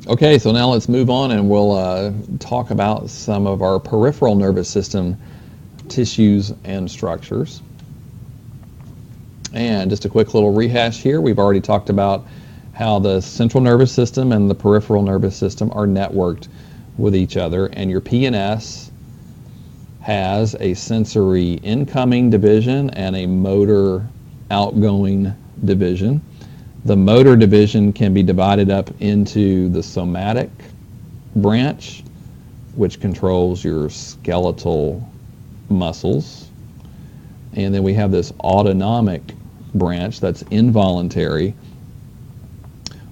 Okay, so now let's move on and we'll talk about some of our peripheral nervous system tissues and structures. And just a quick little rehash here. We've already talked about how the central nervous system and the peripheral nervous system are networked with each other, and your PNS has a sensory incoming division and a motor outgoing division. The motor division can be divided up into the somatic branch, which controls your skeletal muscles. And then we have this autonomic branch that's involuntary,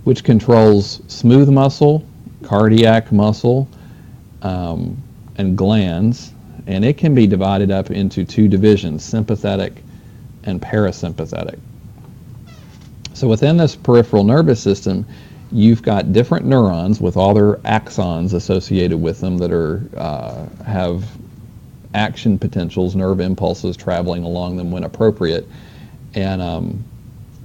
which controls smooth muscle, cardiac muscle, and glands. And it can be divided up into two divisions, sympathetic and parasympathetic. So within this peripheral nervous system, you've got different neurons with all their axons associated with them that have action potentials, nerve impulses traveling along them when appropriate. And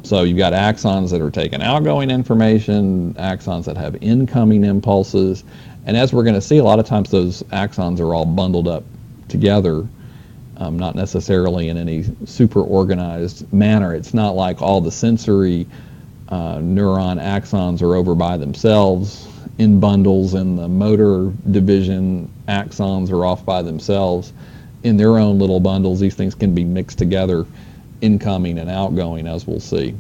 so you've got axons that are taking outgoing information, axons that have incoming impulses, and as we're going to see, a lot of times those axons are all bundled up together, not necessarily in any super organized manner. It's not like all the sensory neuron axons are over by themselves in bundles, and the motor division axons are off by themselves in their own little bundles. These things can be mixed together, incoming and outgoing, as we'll see.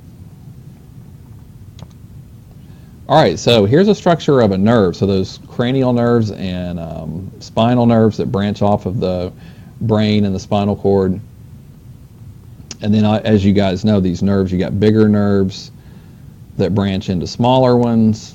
All right, so here's a structure of a nerve. So those cranial nerves and spinal nerves that branch off of the brain and the spinal cord. And then, as you guys know, these nerves, you got bigger nerves that branch into smaller ones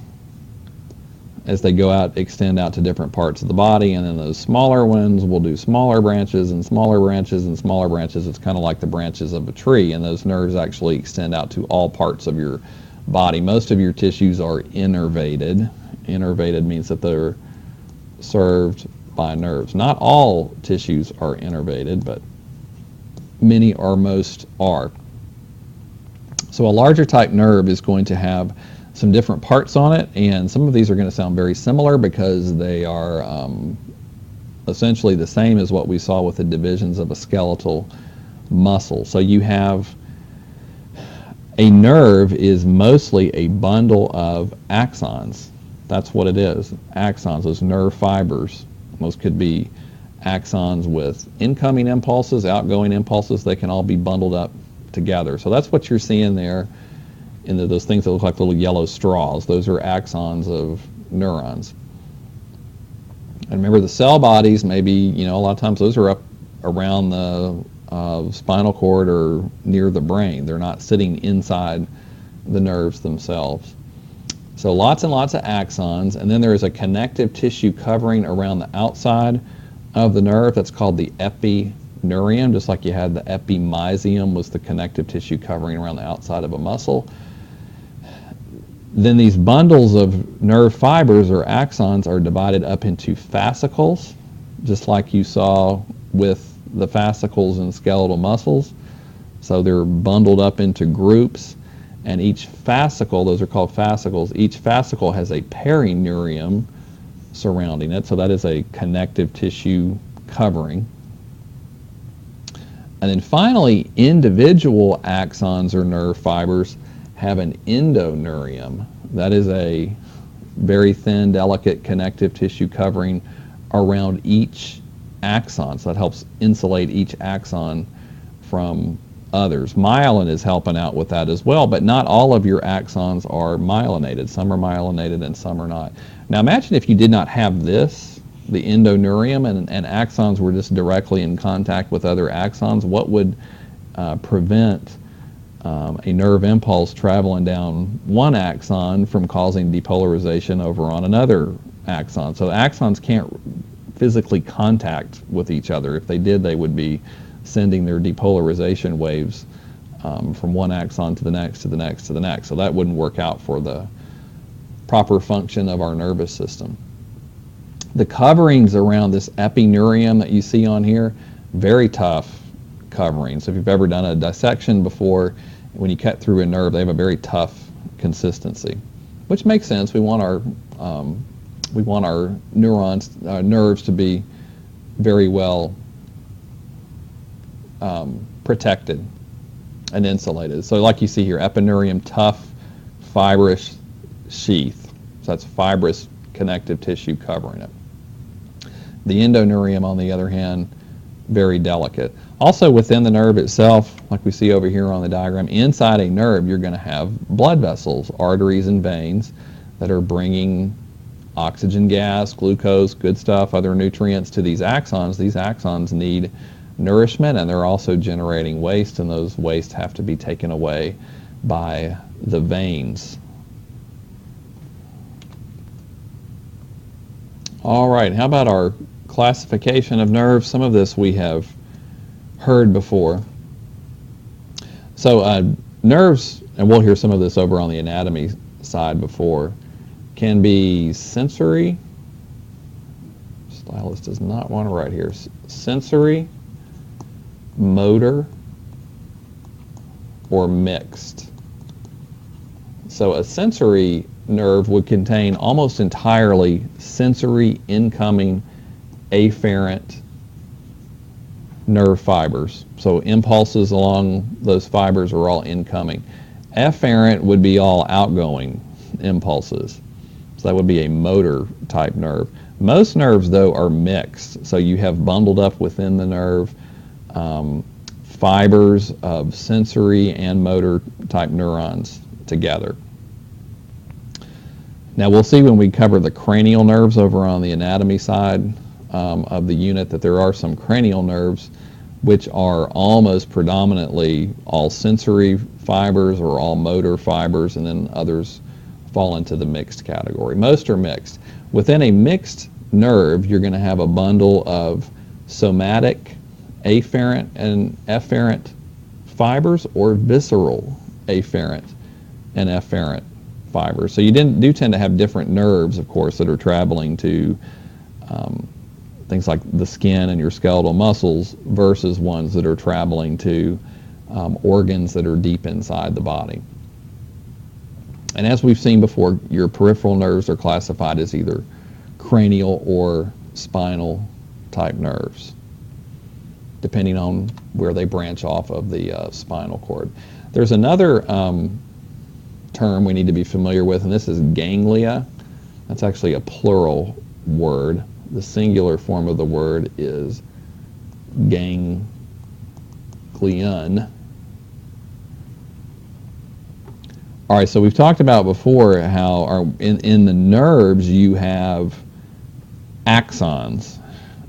as they go out, extend out to different parts of the body, and then those smaller ones will do smaller branches and smaller branches and smaller branches. It's kind of like the branches of a tree, and those nerves actually extend out to all parts of your body. Most of your tissues are innervated. Innervated means that they're served by nerves. Not all tissues are innervated, but many or most are. So a larger type nerve is going to have some different parts on it, and some of these are going to sound very similar because they are essentially the same as what we saw with the divisions of a skeletal muscle. So you have a nerve is mostly a bundle of axons. That's what it is, axons, those nerve fibers. Those could be axons with incoming impulses, outgoing impulses. They can all be bundled up together. So that's what you're seeing there in those things that look like little yellow straws. Those are axons of neurons. And remember, the cell bodies, maybe, a lot of times those are up around the spinal cord or near the brain. They're not sitting inside the nerves themselves. So lots and lots of axons, and then there is a connective tissue covering around the outside of the nerve. That's called the epineurium, just like you had the epimysium was the connective tissue covering around the outside of a muscle. Then these bundles of nerve fibers or axons are divided up into fascicles, just like you saw with the fascicles in skeletal muscles. So they're bundled up into groups, and each fascicle, those are called fascicles, each fascicle has a perineurium surrounding it, so that is a connective tissue covering. And then finally, individual axons or nerve fibers have an endoneurium. That is a very thin, delicate connective tissue covering around each axon. So that helps insulate each axon from others. Myelin is helping out with that as well, but not all of your axons are myelinated. Some are myelinated and some are not. Now imagine if you did not have this, the endoneurium, and axons were just directly in contact with other axons. What would prevent a nerve impulse traveling down one axon from causing depolarization over on another axon? So the axons can't physically contact with each other. If they did, they would be sending their depolarization waves from one axon to the next, to the next, to the next. So that wouldn't work out for the proper function of our nervous system. The coverings around this epineurium that you see on here, very tough coverings. So if you've ever done a dissection before, when you cut through a nerve, they have a very tough consistency. which makes sense. We want our nerves to be very well protected and insulated. So like you see here, epineurium, tough, fibrous sheath. So that's fibrous connective tissue covering it. The endoneurium, on the other hand, very delicate. Also within the nerve itself, like we see over here on the diagram, inside a nerve you're going to have blood vessels, arteries and veins that are bringing oxygen gas, glucose, good stuff, other nutrients to these axons. These axons need nourishment, and they're also generating waste, and those wastes have to be taken away by the veins. All right, how about our classification of nerves? Some of this we have heard before. So nerves, and we'll hear some of this over on the anatomy side before, can be sensory. Stylus does not want to write here. Sensory, motor, or mixed. So a sensory nerve would contain almost entirely sensory incoming afferent nerve fibers. So impulses along those fibers are all incoming. Efferent would be all outgoing impulses. So that would be a motor type nerve. Most nerves, though, are mixed. So you have bundled up within the nerve fibers of sensory and motor type neurons together. Now we'll see when we cover the cranial nerves over on the anatomy side of the unit that there are some cranial nerves which are almost predominantly all sensory fibers or all motor fibers, and then others fall into the mixed category. Most are mixed. Within a mixed nerve, you're going to have a bundle of somatic, afferent, and efferent fibers, or visceral afferent and efferent fibers. So you do tend to have different nerves, of course, that are traveling to things like the skin and your skeletal muscles versus ones that are traveling to organs that are deep inside the body. And as we've seen before, your peripheral nerves are classified as either cranial or spinal type nerves, depending on where they branch off of the spinal cord. There's another term we need to be familiar with, and this is ganglia. That's actually a plural word. The singular form of the word is ganglion. All right, so we've talked about before how in the nerves you have axons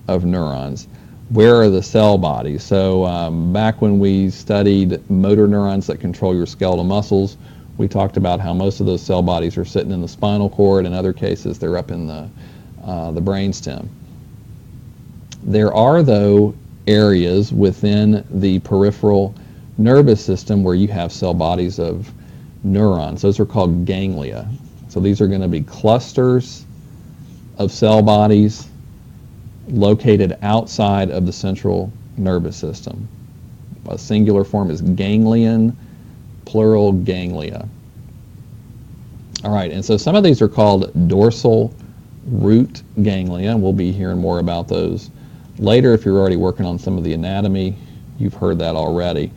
of neurons. Where are the cell bodies? So back when we studied motor neurons that control your skeletal muscles, we talked about how most of those cell bodies are sitting in the spinal cord. In other cases, they're up in the brainstem. There are, though, areas within the peripheral nervous system where you have cell bodies of neurons. Those are called ganglia. So these are going to be clusters of cell bodies located outside of the central nervous system. A singular form is ganglion, plural ganglia. All right, and so some of these are called dorsal root ganglia, and we'll be hearing more about those later. If you're already working on some of the anatomy, you've heard that already.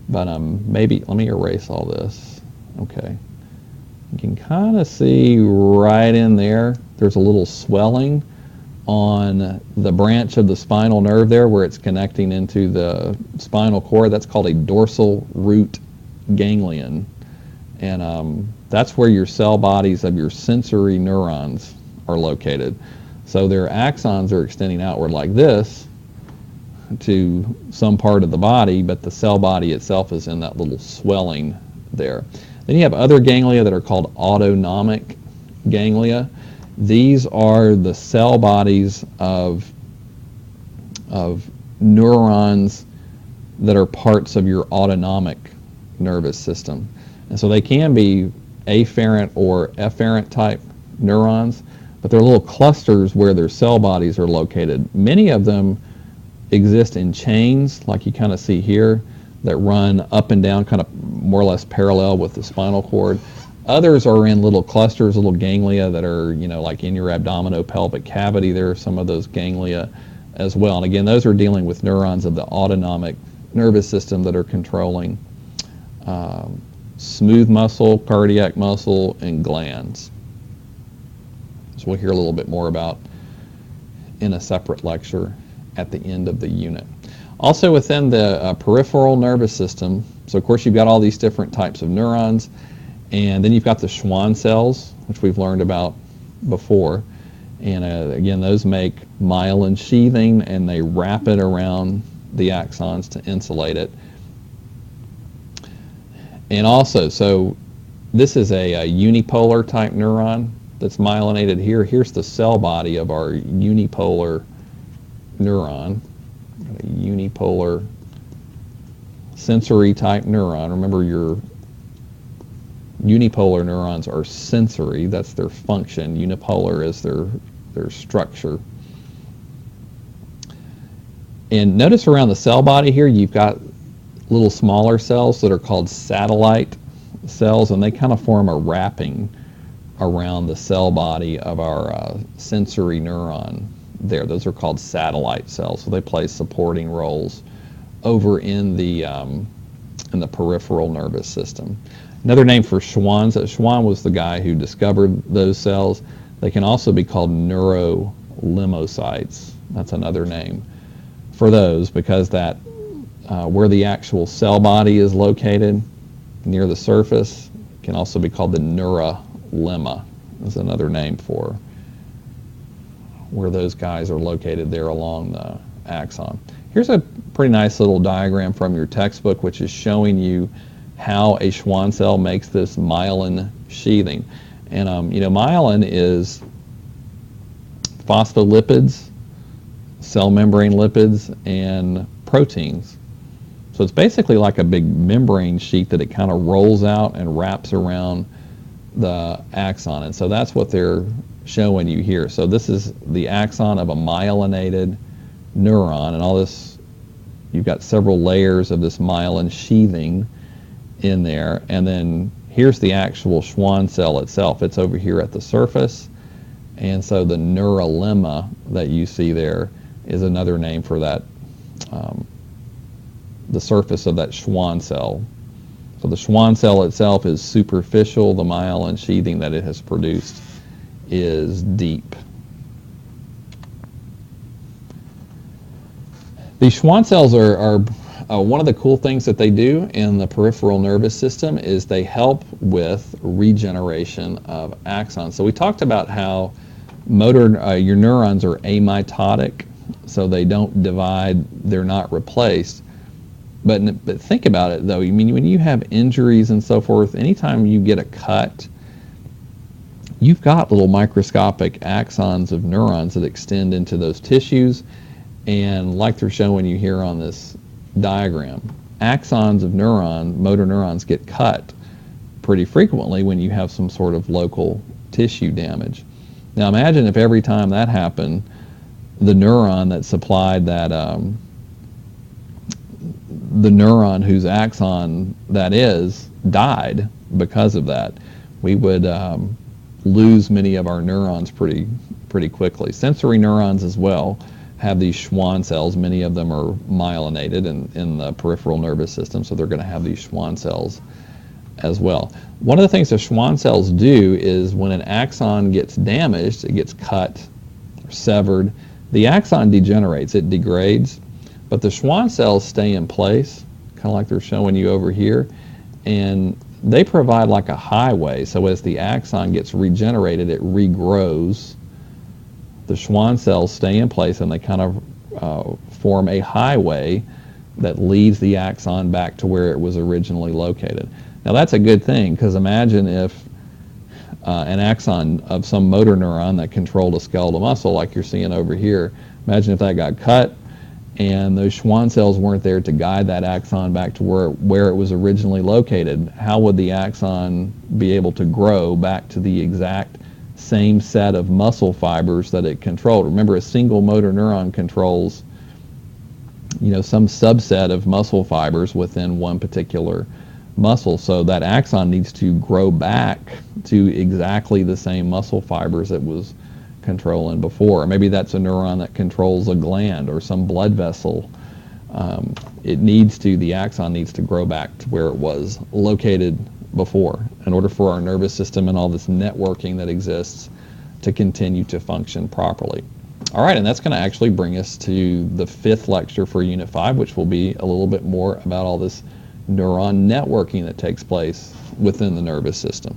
But maybe, let me erase all this. Okay. You can kind of see right in there, there's a little swelling on the branch of the spinal nerve there where it's connecting into the spinal cord. That's called a dorsal root ganglion. And that's where your cell bodies of your sensory neurons are located. So their axons are extending outward like this to some part of the body, but the cell body itself is in that little swelling there. Then you have other ganglia that are called autonomic ganglia. These are the cell bodies of neurons that are parts of your autonomic nervous system. And so they can be afferent or efferent type neurons, but they're little clusters where their cell bodies are located. Many of them exist in chains, like you kind of see here, that run up and down, kind of more or less parallel with the spinal cord. Others are in little clusters, little ganglia that are, like in your abdominopelvic cavity. There are some of those ganglia as well. And again, those are dealing with neurons of the autonomic nervous system that are controlling smooth muscle, cardiac muscle, and glands. So we'll hear a little bit more about in a separate lecture at the end of the unit. Also within the peripheral nervous system, so of course you've got all these different types of neurons, and then you've got the Schwann cells, which we've learned about before. And again, those make myelin sheathing, and they wrap it around the axons to insulate it. And also, so this is a unipolar type neuron that's myelinated here. Here's the cell body of our unipolar neuron, a unipolar sensory type neuron. Remember, your unipolar neurons are sensory. That's their function. Unipolar is their structure. And notice around the cell body here, you've got little smaller cells that are called satellite cells, and they kind of form a wrapping around the cell body of our sensory neuron there. Those are called satellite cells, so they play supporting roles over in the peripheral nervous system. Another name for Schwann was the guy who discovered those cells. They can also be called neurolimocytes. That's another name for those, because that where the actual cell body is located near the surface can also be called the neurolima. Is another name for where those guys are located there along the axon. Here's a pretty nice little diagram from your textbook, which is showing you how a Schwann cell makes this myelin sheathing. And myelin is phospholipids, cell membrane lipids, and proteins. So it's basically like a big membrane sheet that it kind of rolls out and wraps around the axon. And so that's what they're showing you here. So this is the axon of a myelinated neuron, and all this, you've got several layers of this myelin sheathing in there. And then here's the actual Schwann cell itself. It's over here at the surface. And so the neurolima that you see there is another name for that, the surface of that Schwann cell. So the Schwann cell itself is superficial. The myelin sheathing that it has produced is deep. These Schwann cells are one of the cool things that they do in the peripheral nervous system is they help with regeneration of axons. So we talked about how your neurons are amitotic, so they don't divide, they're not replaced. But think about it, though. I mean, when you have injuries and so forth, anytime you get a cut, you've got little microscopic axons of neurons that extend into those tissues. And like they're showing you here on this diagram, axons of motor neurons get cut pretty frequently when you have some sort of local tissue damage. Now imagine if every time that happened, the neuron that supplied that, the neuron whose axon that is, died because of that. We would lose many of our neurons pretty quickly. Sensory neurons as well have these Schwann cells. Many of them are myelinated in the peripheral nervous system, so they're going to have these Schwann cells as well. One of the things the Schwann cells do is when an axon gets damaged, it gets cut or severed, the axon degenerates, it degrades, but the Schwann cells stay in place, kind of like they're showing you over here, and they provide like a highway. So as the axon gets regenerated, it regrows. The Schwann cells stay in place, and they kind of form a highway that leads the axon back to where it was originally located. Now that's a good thing, because imagine if an axon of some motor neuron that controlled a skeletal muscle, like you're seeing over here, imagine if that got cut and those Schwann cells weren't there to guide that axon back to where it was originally located. How would the axon be able to grow back to the exact same set of muscle fibers that it controlled? Remember, a single motor neuron controls, some subset of muscle fibers within one particular muscle. So that axon needs to grow back to exactly the same muscle fibers it was controlling before. Maybe that's a neuron that controls a gland or some blood vessel. The axon needs to grow back to where it was located before in order for our nervous system and all this networking that exists to continue to function properly. All right, and that's going to actually bring us to the 5th lecture for Unit 5, which will be a little bit more about all this neuron networking that takes place within the nervous system.